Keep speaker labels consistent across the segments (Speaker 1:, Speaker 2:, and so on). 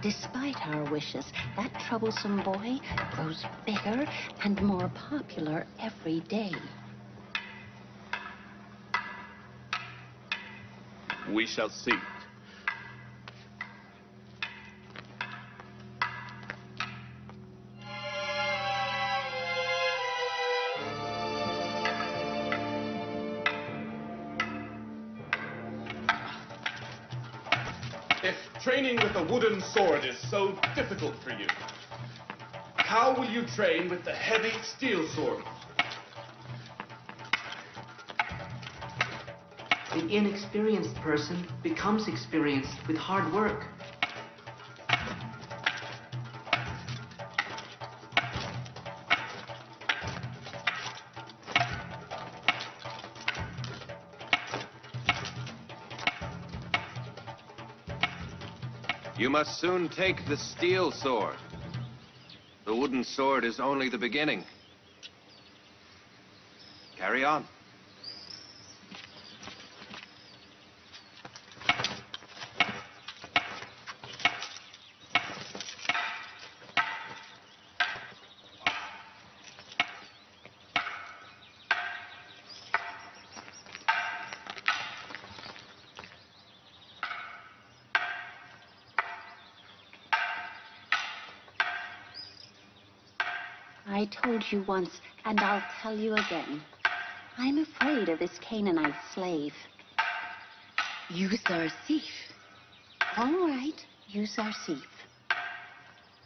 Speaker 1: Despite our wishes, that troublesome boy grows bigger and more popular every day.
Speaker 2: We shall see. If training with a wooden sword is so difficult for you, how will you train with the heavy steel sword?
Speaker 3: The inexperienced person becomes experienced with hard work.
Speaker 4: You must soon take the steel sword. The wooden sword is only the beginning. Carry on.
Speaker 1: I told you once, and I'll tell you again. I'm afraid of this Canaanite slave. Yuzarsif. All right, Yuzarsif.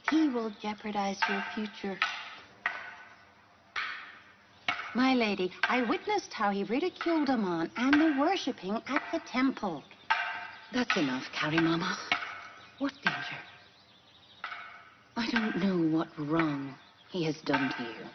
Speaker 1: He will jeopardize your future. My lady, I witnessed how he ridiculed Aman and the worshipping at the temple. That's enough, Karimama. What danger? I don't know what wrong he has done to you.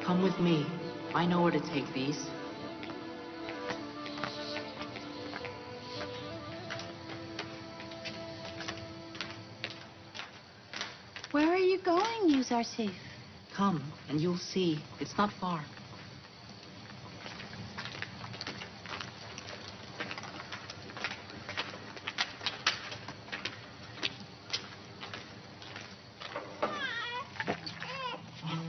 Speaker 3: Come with me. I know where to take these.
Speaker 1: Where are you going, Yuzarsif?
Speaker 3: Come, and you'll see. It's not far.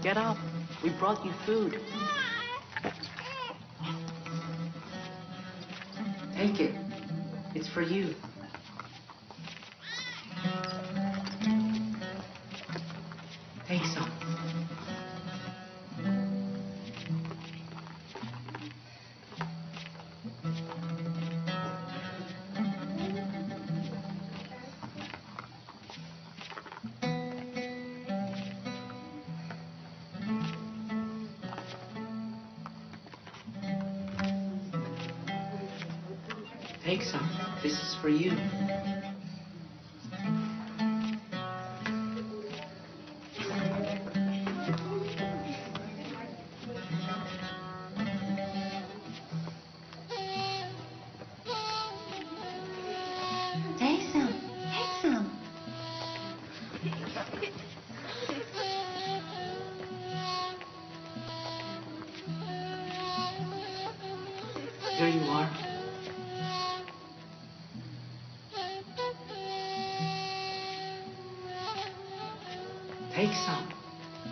Speaker 3: Get up. We brought you food. Take it. It's for you. Take some. Take some. This is for you. Take some.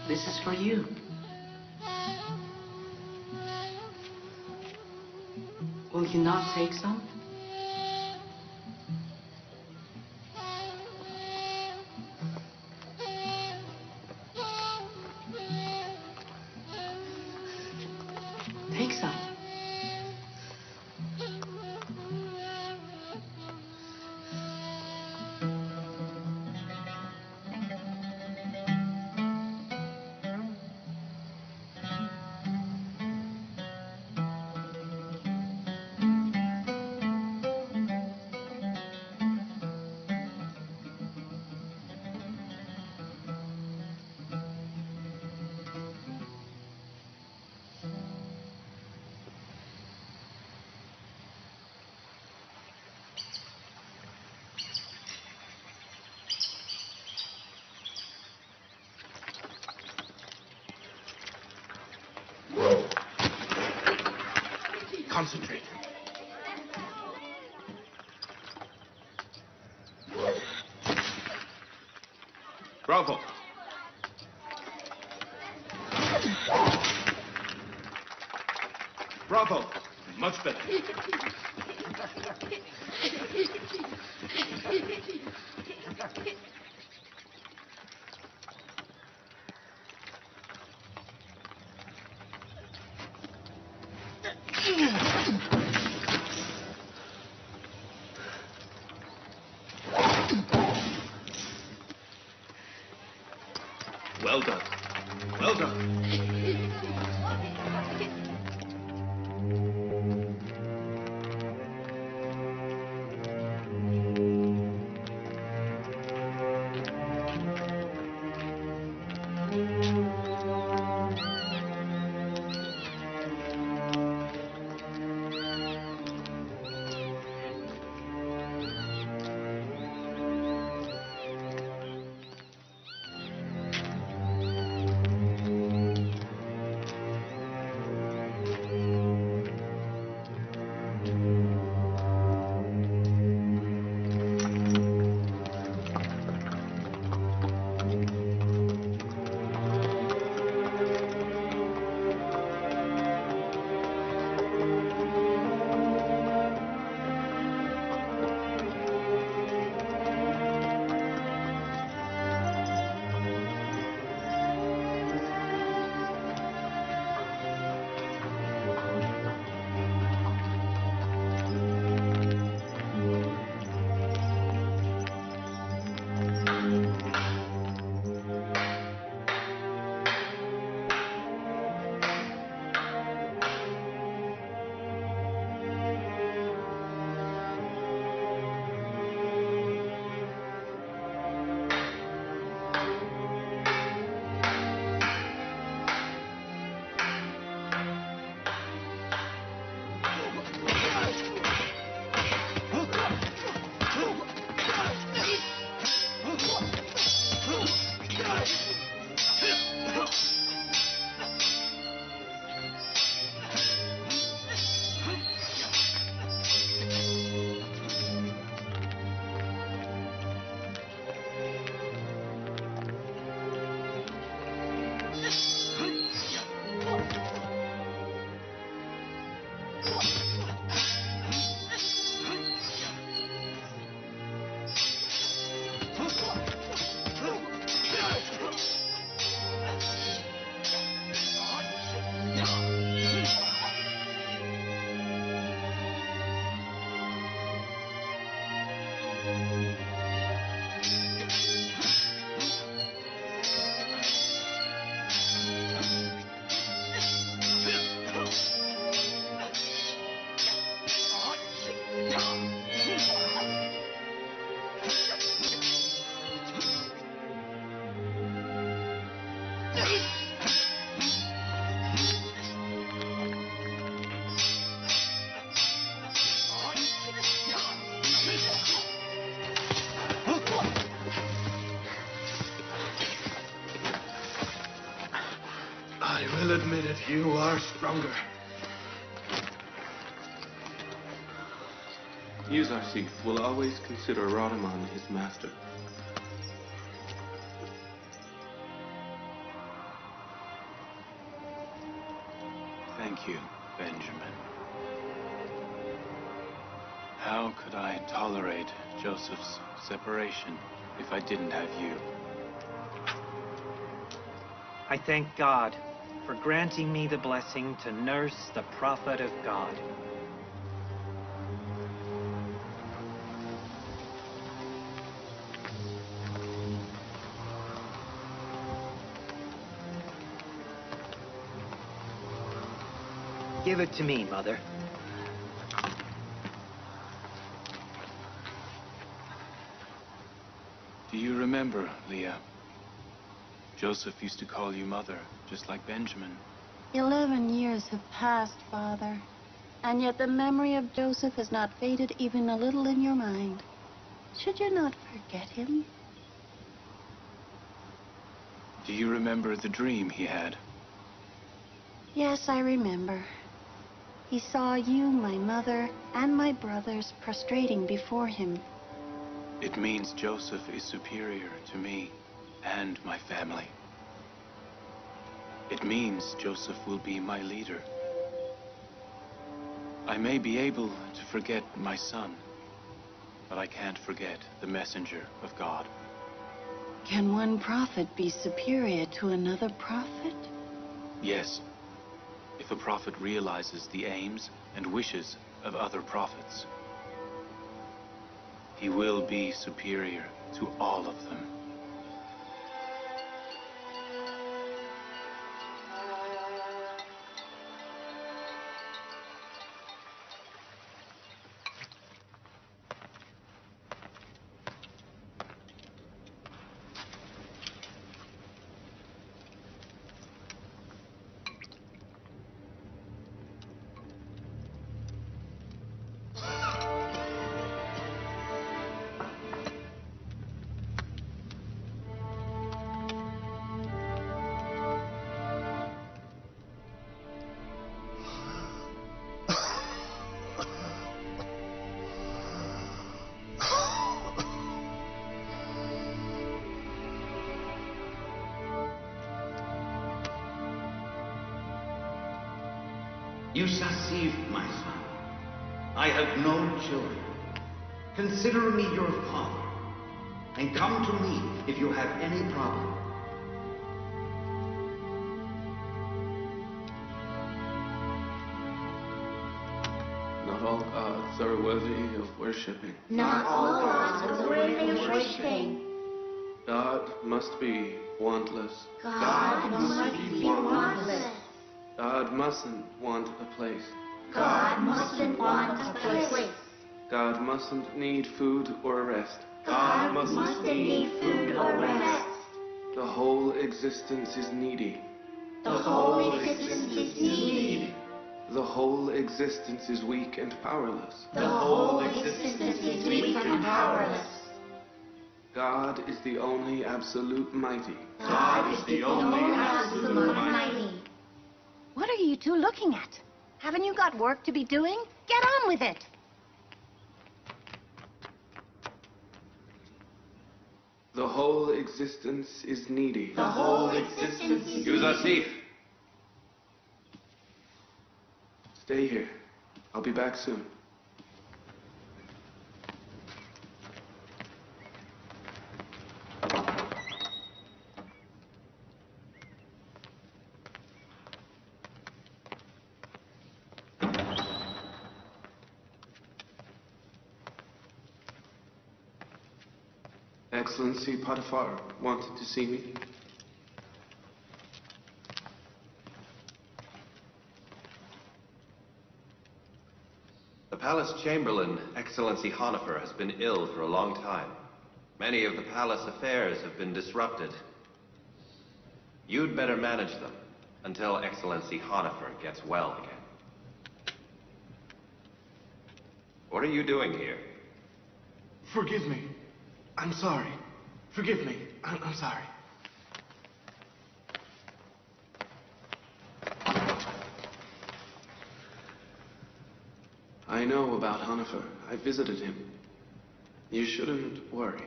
Speaker 3: This is for you. Will you not take some? Take some.
Speaker 2: Concentrate.
Speaker 4: Bravo.
Speaker 2: Bravo. Much better. Well done. Well done. I will admit it, you are stronger.
Speaker 5: Yuzarsif will always consider Radaman his master. you, Benjamin. How could I tolerate Joseph's separation if I didn't have you?
Speaker 6: I thank God for granting me the blessing to nurse the prophet of God. Give it to me, Mother.
Speaker 5: Do you remember, Leah? Joseph used to call you Mother, just like Benjamin.
Speaker 1: 11 years have passed, Father. And yet the memory of Joseph has not faded even a little in your mind. Should you not forget him?
Speaker 5: Do you remember the dream he had?
Speaker 1: Yes, I remember. He saw you, my mother, and my brothers prostrating before him.
Speaker 5: It means Joseph is superior to me and my family. It means Joseph will be my leader. I may be able to forget my son, but I can't forget the messenger of God.
Speaker 1: Can one prophet be superior to another prophet?
Speaker 5: Yes, if a prophet realizes the aims and wishes of other prophets. He will be superior to all of them.
Speaker 7: You succeed, my son. I have no children. Consider me your father, and come to me if you have any problem.
Speaker 5: Not all gods are worthy of worshipping.
Speaker 8: Not all gods are worthy of worshiping.
Speaker 5: God must be wantless.
Speaker 8: God must be wantless.
Speaker 5: God mustn't want a place.
Speaker 8: God mustn't want a place.
Speaker 5: God mustn't need food or rest.
Speaker 8: God mustn't need food or rest.
Speaker 5: The whole existence is needy.
Speaker 8: The whole existence is needy.
Speaker 5: The whole existence is weak and powerless.
Speaker 8: The whole existence is weak and powerless.
Speaker 5: God is the only absolute mighty.
Speaker 8: God is the only absolute mighty.
Speaker 1: What are you two looking at? Haven't you got work to be doing? Get on with it.
Speaker 5: The whole existence is needy.
Speaker 8: The whole existence is
Speaker 4: Yusasif!
Speaker 5: Stay here. I'll be back soon. Excellency Potiphar wanted to see me.
Speaker 4: The palace chamberlain, Excellency Honifer, has been ill for a long time. Many of the palace affairs have been disrupted. You'd better manage them until Excellency Honifer gets well again. What are you doing here?
Speaker 5: Forgive me. I'm sorry. Forgive me. I'm sorry. I know about Honifer. I visited him. You shouldn't worry.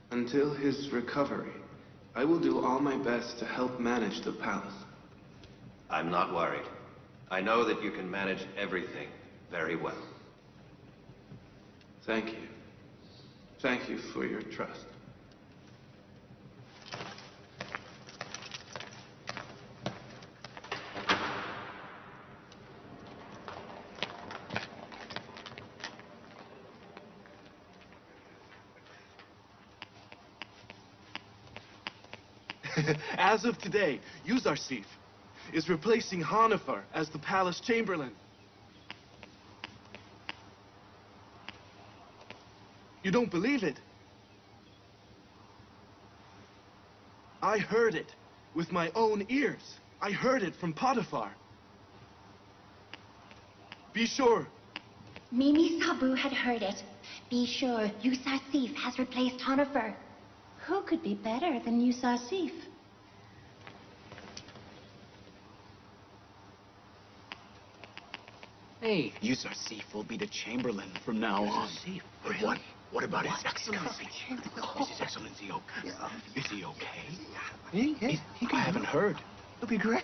Speaker 5: Until his recovery, I will do all my best to help manage the palace.
Speaker 4: I'm not worried. I know that you can manage everything very well.
Speaker 5: Thank you. Thank you for your trust.
Speaker 9: As of today, Yuzarsif is replacing Hanifer as the Palace Chamberlain. You don't believe it? I heard it with my own ears. I heard it from Potiphar. Be sure.
Speaker 8: Mimi Sabu had heard it. Be sure, Yuzarsif has replaced Hanifer.
Speaker 1: Who could be better than Yuzarsif?
Speaker 3: Hey,
Speaker 10: Yuzarsif will be the Chamberlain from now on. But
Speaker 3: really?
Speaker 10: what about His Excellency? Is His Excellency okay? Is he okay? I haven't heard.
Speaker 9: It'll be great.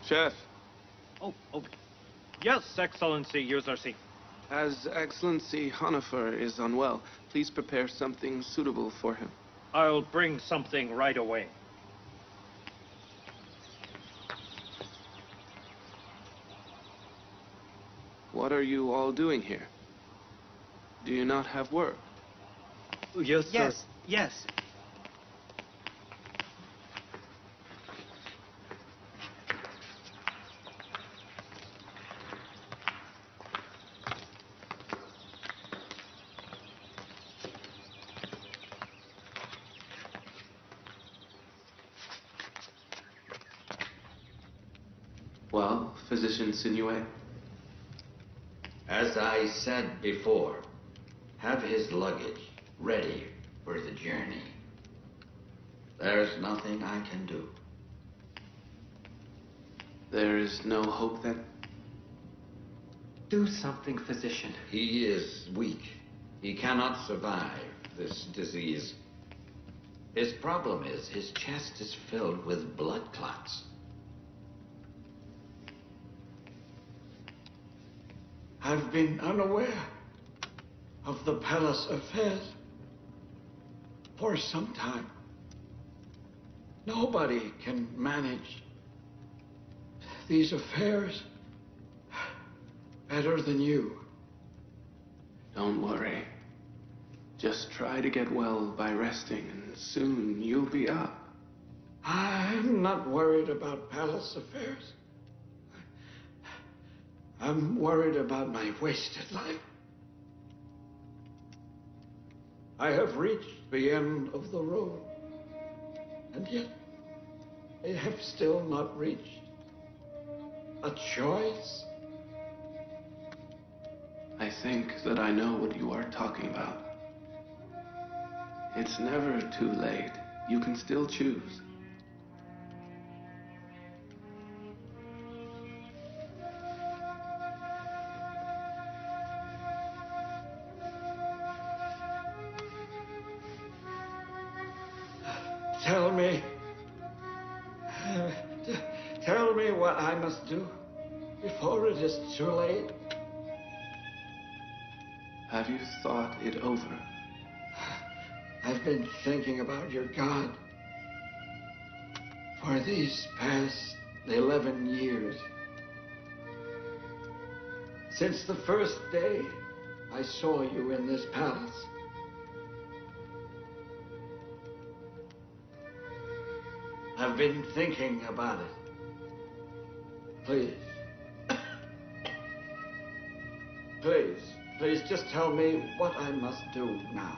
Speaker 5: Chef,
Speaker 6: Oh. Yes, Excellency Yuzarsif.
Speaker 5: as Excellency Hanifer is unwell, please prepare something suitable for him.
Speaker 6: I'll bring something right away.
Speaker 5: What are you all doing here? Do you not have work?
Speaker 6: Yes, sir.
Speaker 10: Yes.
Speaker 5: Well, Physician Sinué?
Speaker 7: As I said before, have his luggage ready for the journey. There's nothing I can do.
Speaker 5: There is no hope then?
Speaker 3: do something, physician.
Speaker 7: He is weak. He cannot survive this disease. His problem is his chest is filled with blood clots. I've been unaware of the palace affairs for some time. Nobody can manage these affairs better than you.
Speaker 5: Don't worry. Just try to get well by resting, and soon you'll be up.
Speaker 7: I'm not worried about palace affairs. I'm worried about my wasted life. I have reached the end of the road, and yet I have still not reached a choice.
Speaker 5: I think that I know what you are talking about. It's never too late. You can still choose.
Speaker 7: Tell me what I must do before it is too late.
Speaker 5: Have you thought it over?
Speaker 7: I've been thinking about your God for these past 11 years. Since the first day I saw you in this palace. I've been thinking about it. Please. Please just tell me what I must do now.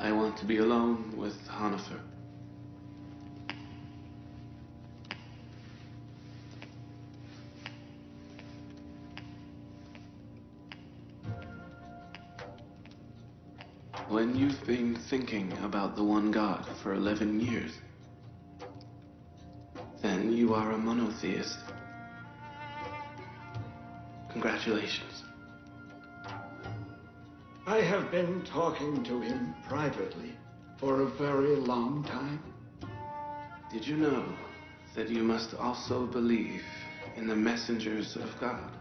Speaker 5: I want to be alone with Hanifer. When you've been thinking about the one God for 11 years, monotheist. Congratulations.
Speaker 7: I have been talking to him privately for a very long time.
Speaker 5: Did you know that you must also believe in the messengers of God?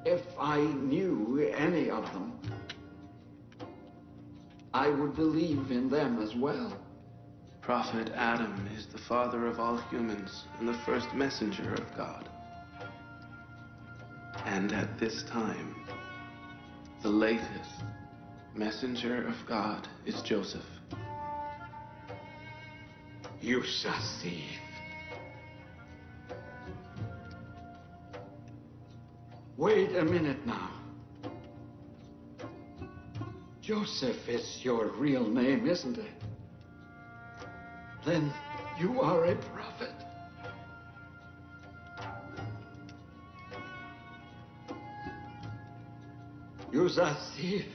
Speaker 7: If I knew any of them, I would believe in them as well.
Speaker 5: Prophet Adam is the father of all humans and the first messenger of God. And at this time, the latest messenger of God is Joseph.
Speaker 7: Yusasif. Wait a minute now. Joseph is your real name, isn't it? Then you are a prophet. Yusasif.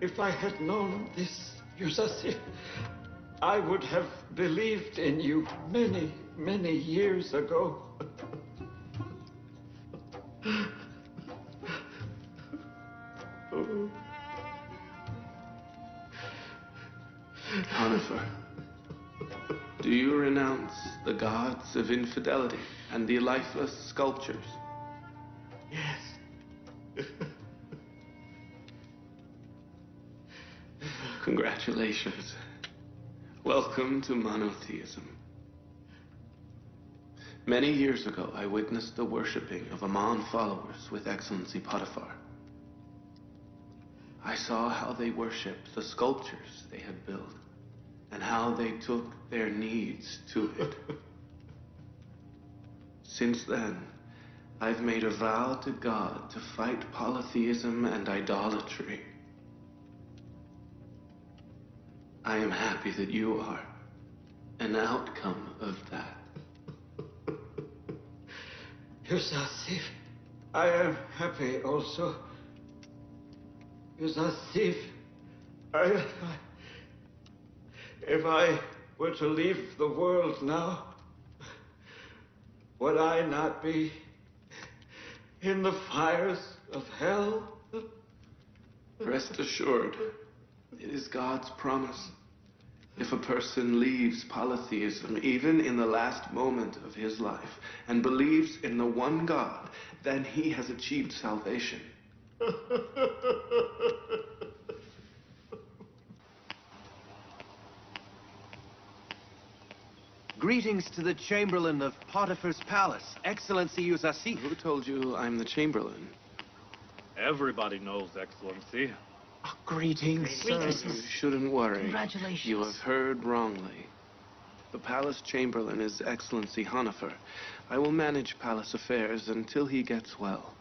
Speaker 7: If I had known this, Yusasif, I would have believed in you many, many years ago.
Speaker 5: Hanifer, do you renounce the gods of infidelity and the lifeless sculptures?
Speaker 7: Yes.
Speaker 5: Congratulations. Welcome to monotheism. Many years ago, I witnessed the worshipping of Amon followers with Excellency Potiphar. I saw how they worshipped the sculptures they had built, and how they took their needs to it. Since then, I've made a vow to God to fight polytheism and idolatry. I am happy that you are an outcome of that.
Speaker 7: Yusasif, I am happy also. Yusasif, if I were to leave the world now, would I not be in the fires of hell?
Speaker 5: Rest assured, it is God's promise. If a person leaves polytheism, even in the last moment of his life, and believes in the one God, then he has achieved salvation.
Speaker 10: Greetings to the Chamberlain of Potiphar's palace, Excellency Yusasif.
Speaker 5: Who told you I'm the Chamberlain?
Speaker 2: Everybody knows, Excellency.
Speaker 10: Greetings, sir.
Speaker 5: You shouldn't worry.
Speaker 10: Congratulations.
Speaker 5: You have heard wrongly. The palace chamberlain is Excellency Hanifer. I will manage palace affairs until he gets well.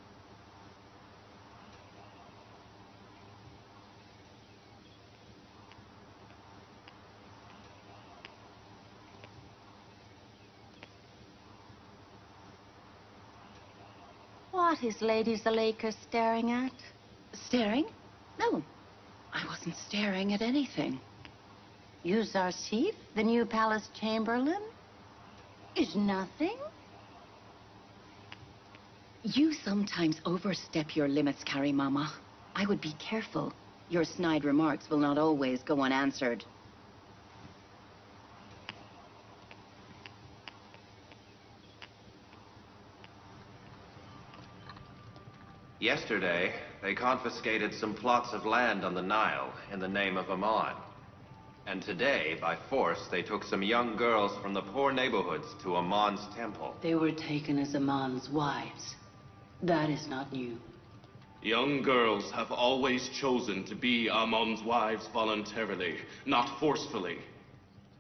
Speaker 1: What is Lady Zuleika staring at? Staring? No, I wasn't staring at anything. Yusasif, the new palace chamberlain, is nothing? You sometimes overstep your limits, Carrie Mama. I would be careful. Your snide remarks will not always go unanswered.
Speaker 4: Yesterday, they confiscated some plots of land on the Nile in the name of Amon. And today, by force, they took some young girls from the poor neighborhoods to Amon's temple.
Speaker 1: They were taken as Amon's wives. That is not new.
Speaker 11: Young girls have always chosen to be Amon's wives voluntarily, not forcefully.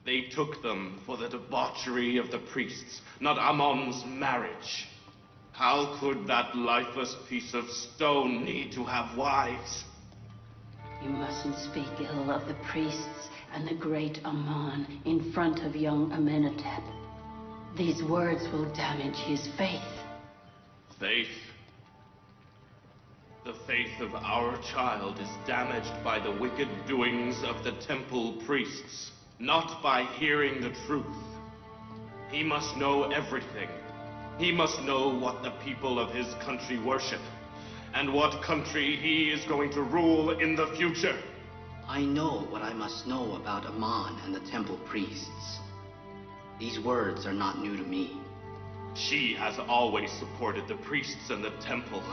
Speaker 11: They took them for the debauchery of the priests, not Amon's marriage. How could that lifeless piece of stone need to have wives?
Speaker 1: You mustn't speak ill of the priests and the great Amon in front of young Amenhotep. These words will damage his faith.
Speaker 11: Faith? The faith of our child is damaged by the wicked doings of the temple priests. not by hearing the truth. He must know everything. He must know what the people of his country worship, and what country he is going to rule in the future.
Speaker 3: I know what I must know about Amon and the temple priests. These words are not new to me.
Speaker 11: She has always supported the priests and the temple,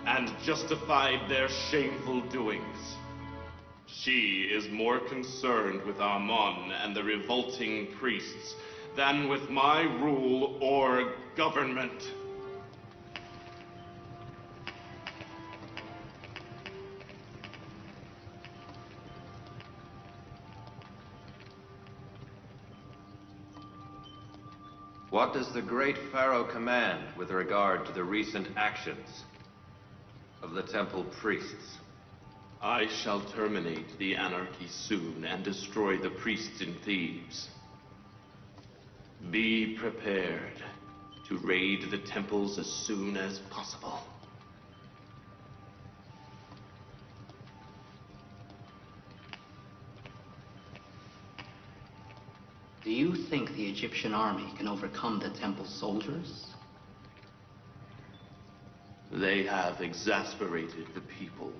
Speaker 11: and justified their shameful doings. She is more concerned with Amon and the revolting priests than with my rule or government.
Speaker 4: What does the great Pharaoh command with regard to the recent actions of the temple priests?
Speaker 11: I shall terminate the anarchy soon and destroy the priests in Thebes. Be prepared to raid the temples as soon as possible.
Speaker 3: Do you think the Egyptian army can overcome the temple soldiers?
Speaker 11: They have exasperated the people.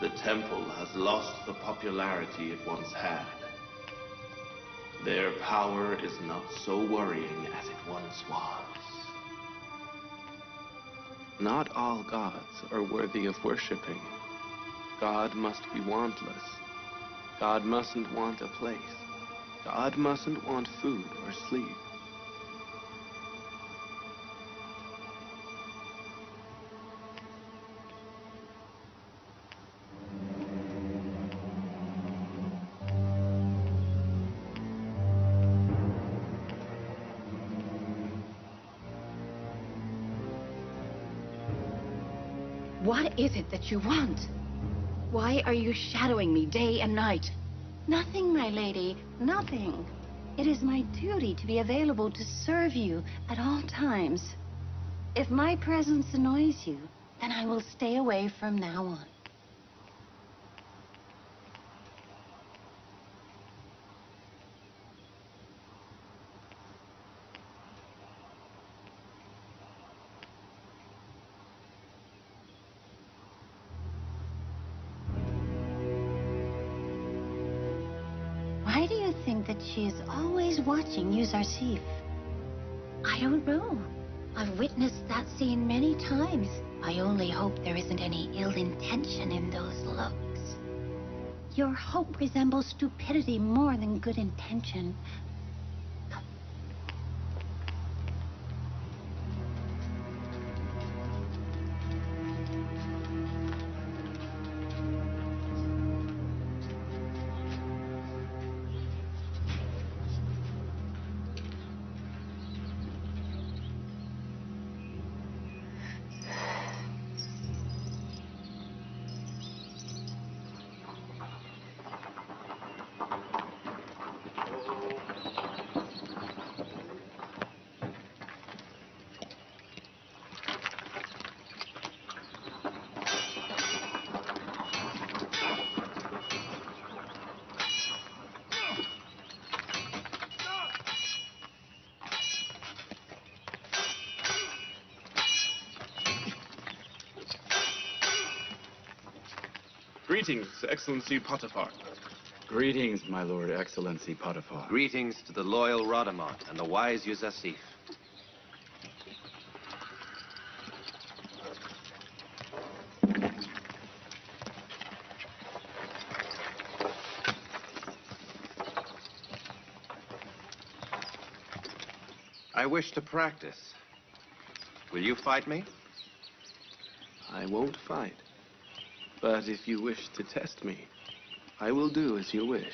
Speaker 11: The temple has lost the popularity it once had. Their power is not so worrying as it once was.
Speaker 5: Not all gods are worthy of worshipping. God must be wantless. God mustn't want a place. God mustn't want food or sleep.
Speaker 1: What is it that you want? Why are you shadowing me day and night? Nothing, my lady, nothing. It is my duty to be available to serve you at all times. If my presence annoys you, then I will stay away from now on. Why do you think that she is always watching Yuzarsif? I don't know. I've witnessed that scene many times. I only hope there isn't any ill intention in those looks. Your hope resembles stupidity more than good intention.
Speaker 2: Greetings, Excellency Potiphar.
Speaker 12: Greetings, my Lord Excellency Potiphar.
Speaker 4: Greetings to the loyal Rhadamant and the wise Yuzarsif. I wish to practice. Will you fight me?
Speaker 5: I won't fight. But if you wish to test me, I will do as you wish.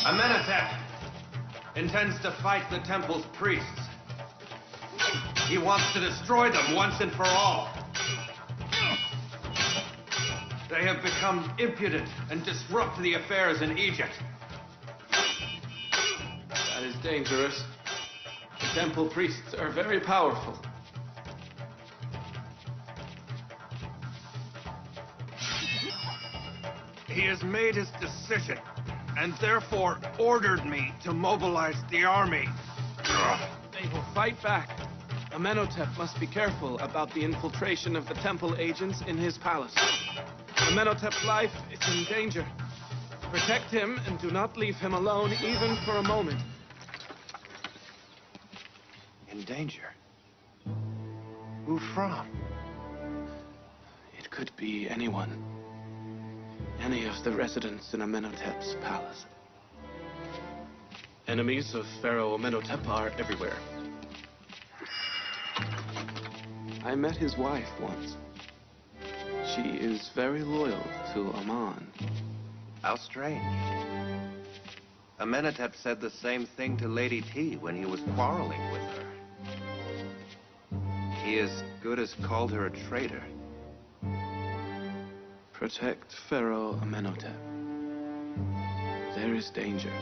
Speaker 4: Amenhotep intends to fight the temple's priests. He wants to destroy them once and for all. They have become impudent and disrupt the affairs in Egypt.
Speaker 5: That is dangerous. The temple priests are very powerful.
Speaker 9: He has made his decision, and therefore ordered me to mobilize the army.
Speaker 5: They will fight back. Amenhotep must be careful about the infiltration of the temple agents in his palace. Amenhotep's life is in danger. Protect him and do not leave him alone even for a moment.
Speaker 4: In danger? Who from?
Speaker 5: It could be anyone. Any of the residents in Amenhotep's palace. Enemies of Pharaoh Amenhotep are everywhere. I met his wife once. She is very loyal to Amun.
Speaker 4: How strange. Amenhotep said the same thing to Lady T when he was quarreling with her. He as good as called her a traitor.
Speaker 5: Protect Pharaoh Amenhotep. There is danger.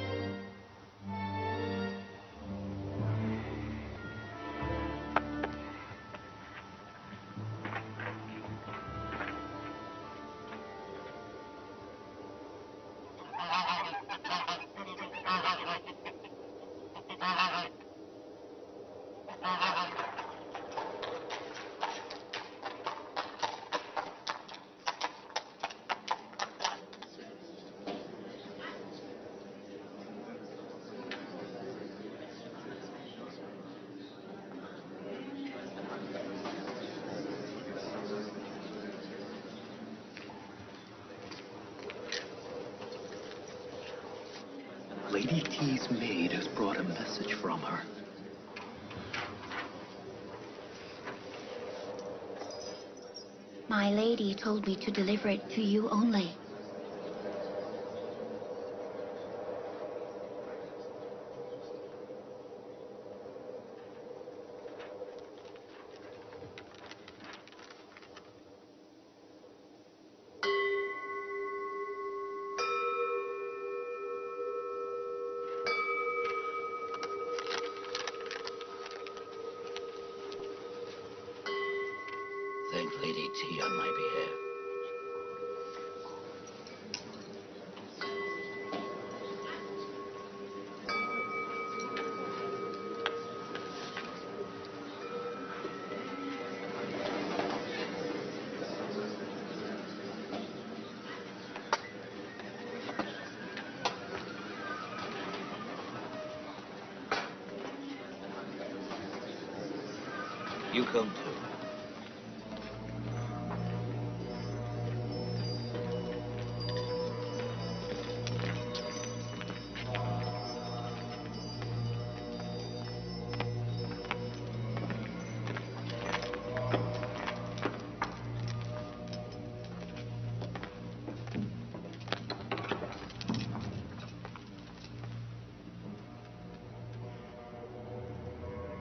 Speaker 10: Lady T's maid has brought a message from her.
Speaker 8: My lady told me to deliver it to you only.
Speaker 10: Thank Lady T on my behalf. You come too.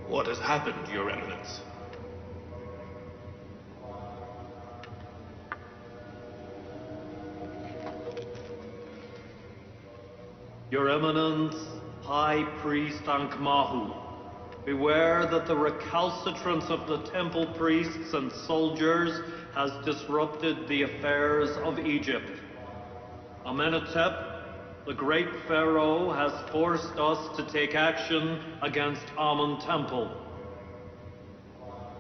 Speaker 11: What has happened, Your Eminence?
Speaker 13: Your Eminence, High Priest Ankh-Mahu, beware that the recalcitrance of the temple priests and soldiers has disrupted the affairs of Egypt. Amenhotep, the great pharaoh, has forced us to take action against Amun Temple.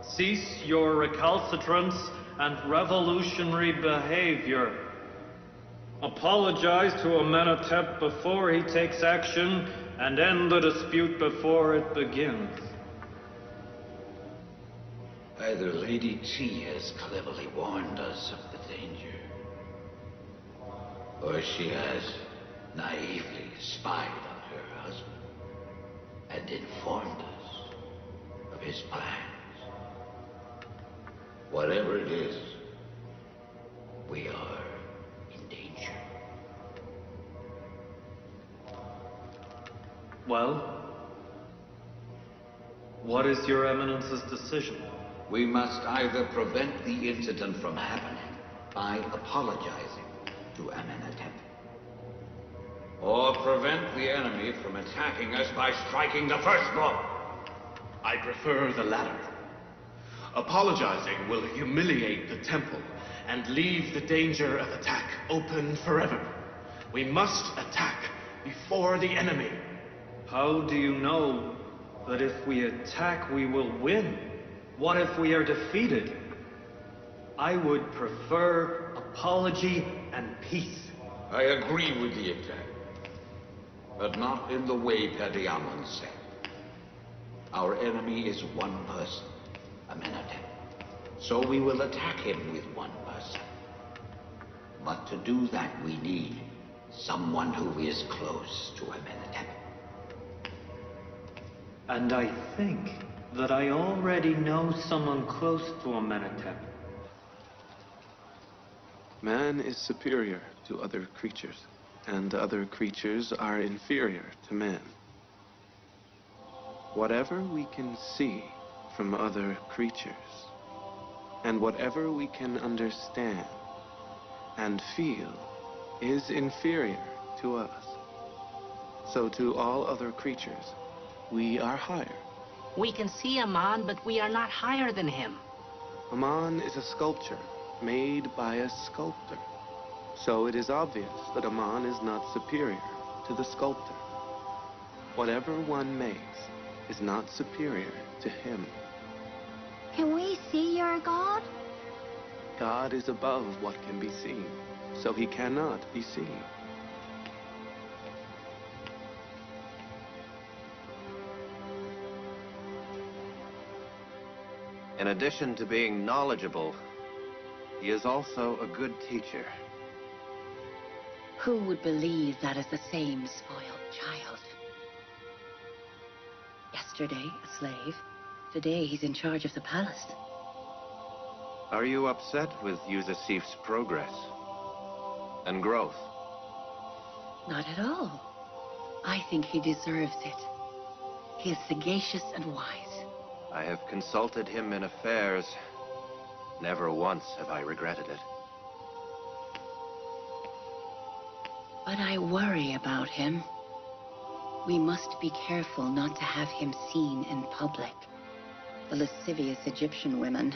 Speaker 13: Cease your recalcitrance and revolutionary behavior. Apologize to Amenhotep before he takes action and end the dispute before it begins.
Speaker 7: Either Lady T has cleverly warned us of the danger, or she has naively spied on her husband and informed us of his plans. Whatever it is, we are in danger.
Speaker 13: Well, what is your Eminence's decision?
Speaker 7: We must either prevent the incident from happening by apologizing to Amenhotep, or prevent the enemy from attacking us by striking the first blow.
Speaker 2: I prefer the latter. Apologizing will humiliate the temple and leave the danger of attack open forever. We must attack before the enemy.
Speaker 13: How do you know that if we attack, we will win? What if we are defeated? I would prefer apology and peace.
Speaker 7: I agree with the attack, but not in the way Pediamon said. Our enemy is one person, Amenhotep. So we will attack him with one person. But to do that, we need someone who is close to Amenhotep.
Speaker 13: And I think that I already know someone close to Amenhotep.
Speaker 5: Man is superior to other creatures, and other creatures are inferior to man. Whatever we can see from other creatures, and whatever we can understand and feel, is inferior to us. So to all other creatures, we are higher.
Speaker 14: We can see Amon, but we are not higher than him.
Speaker 5: Amon is a sculpture made by a sculptor. So it is obvious that Amon is not superior to the sculptor. Whatever one makes is not superior to him.
Speaker 8: Can we see your God?
Speaker 5: God is above what can be seen, so he cannot be seen.
Speaker 4: In addition to being knowledgeable, he is also a good teacher.
Speaker 1: Who would believe that is the same spoiled child? Yesterday, a slave. Today, he's in charge of the palace.
Speaker 4: Are you upset with Yusasif's progress and growth?
Speaker 1: Not at all. I think he deserves it. He is sagacious and wise.
Speaker 4: I have consulted him in affairs. Never once have I regretted it.
Speaker 1: But I worry about him. We must be careful not to have him seen in public. The lascivious Egyptian women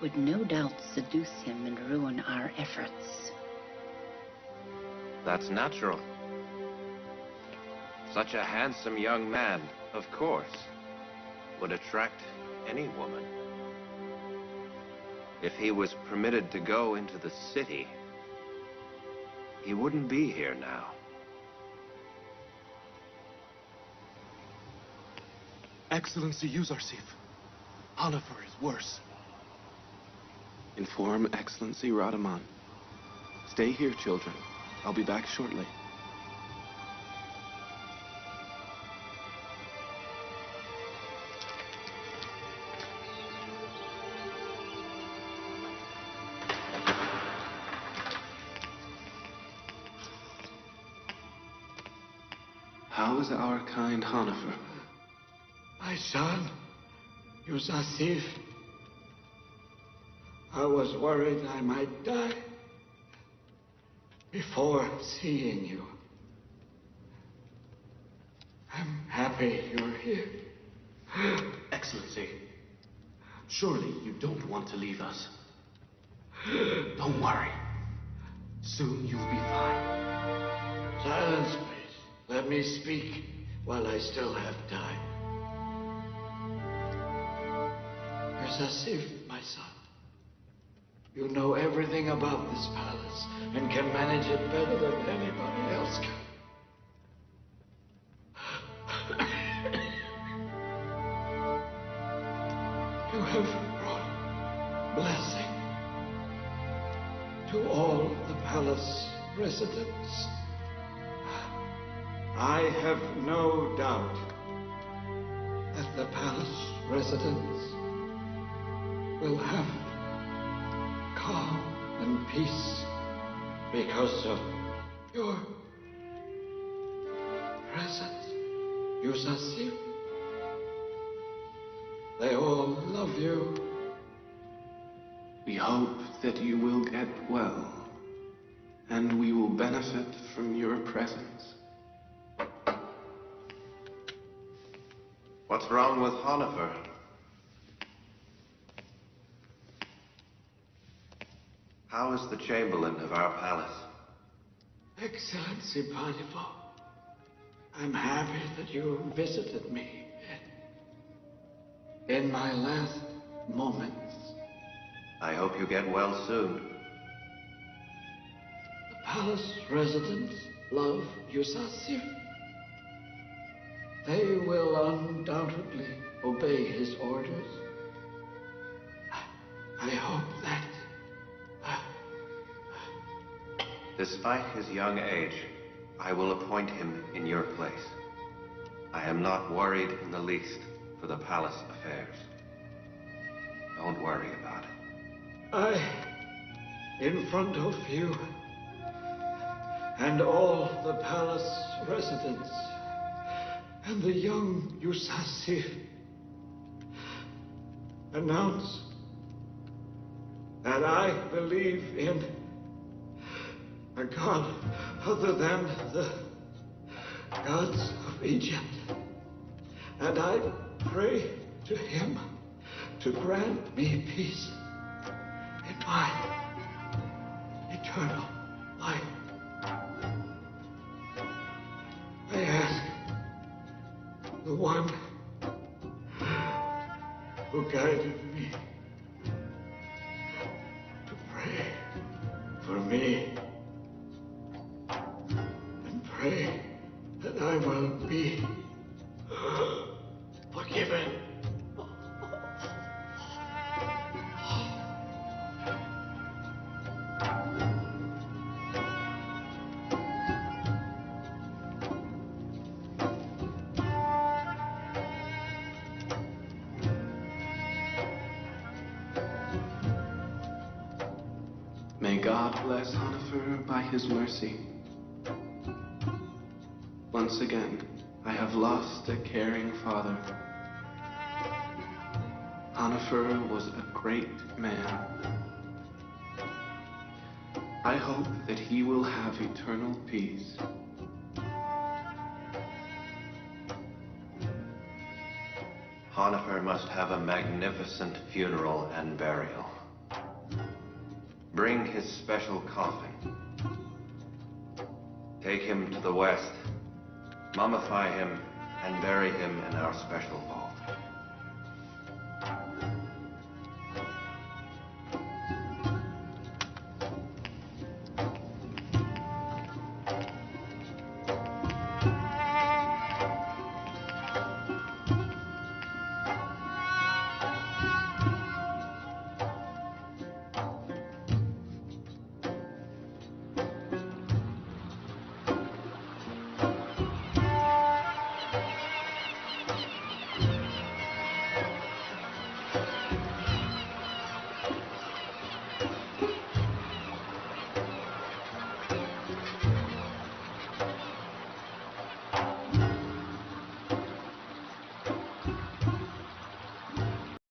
Speaker 1: would no doubt seduce him and ruin our efforts.
Speaker 4: That's natural. Such a handsome young man, of course, would attract any woman. If he was permitted to go into the city, he wouldn't be here now.
Speaker 9: Excellency Yuzarsif, Hanafer is worse.
Speaker 5: Inform Excellency Radaman. Stay here, children. I'll be back shortly. How is our kind Hanafer?
Speaker 7: My son, Yusasif. I was worried I might die before seeing you. I'm happy you're here.
Speaker 2: Excellency, surely you don't want to leave us. Don't worry. Soon you'll be fine.
Speaker 7: Silence, please. Let me speak while I still have time. Yusasif, my son. You know everything about this palace and can manage it better than anybody else can. palace residence. I have no doubt that the palace residence will have calm and peace because of your presence, Yusasif. They all love you.
Speaker 5: We hope that you will get well, and we will benefit from your presence.
Speaker 4: What's wrong with Honifer? How is the Chamberlain of our palace?
Speaker 7: Excellency Potiphar, I'm happy that you visited me in my last moments.
Speaker 4: I hope you get well soon.
Speaker 7: The palace residents love Yusasif. They will undoubtedly obey his orders. I hope that...
Speaker 4: Despite his young age, I will appoint him in your place. I am not worried in the least for the palace affairs. Don't worry about it.
Speaker 7: In front of you, and all the palace residents, and the young Yusasif, announce that I believe in a God other than the gods of Egypt. And I pray to him to grant me peace in my eternal life. I ask the one who guided me to pray for me. Pray that I will be forgiven.
Speaker 5: May God bless Honifer by his mercy. Once again, I have lost a caring father. Honifer was a great man. I hope that he will have eternal peace.
Speaker 4: Honifer must have a magnificent funeral and burial. Bring his special coffin. Take him to the west. Mummify him and bury him in our special vault.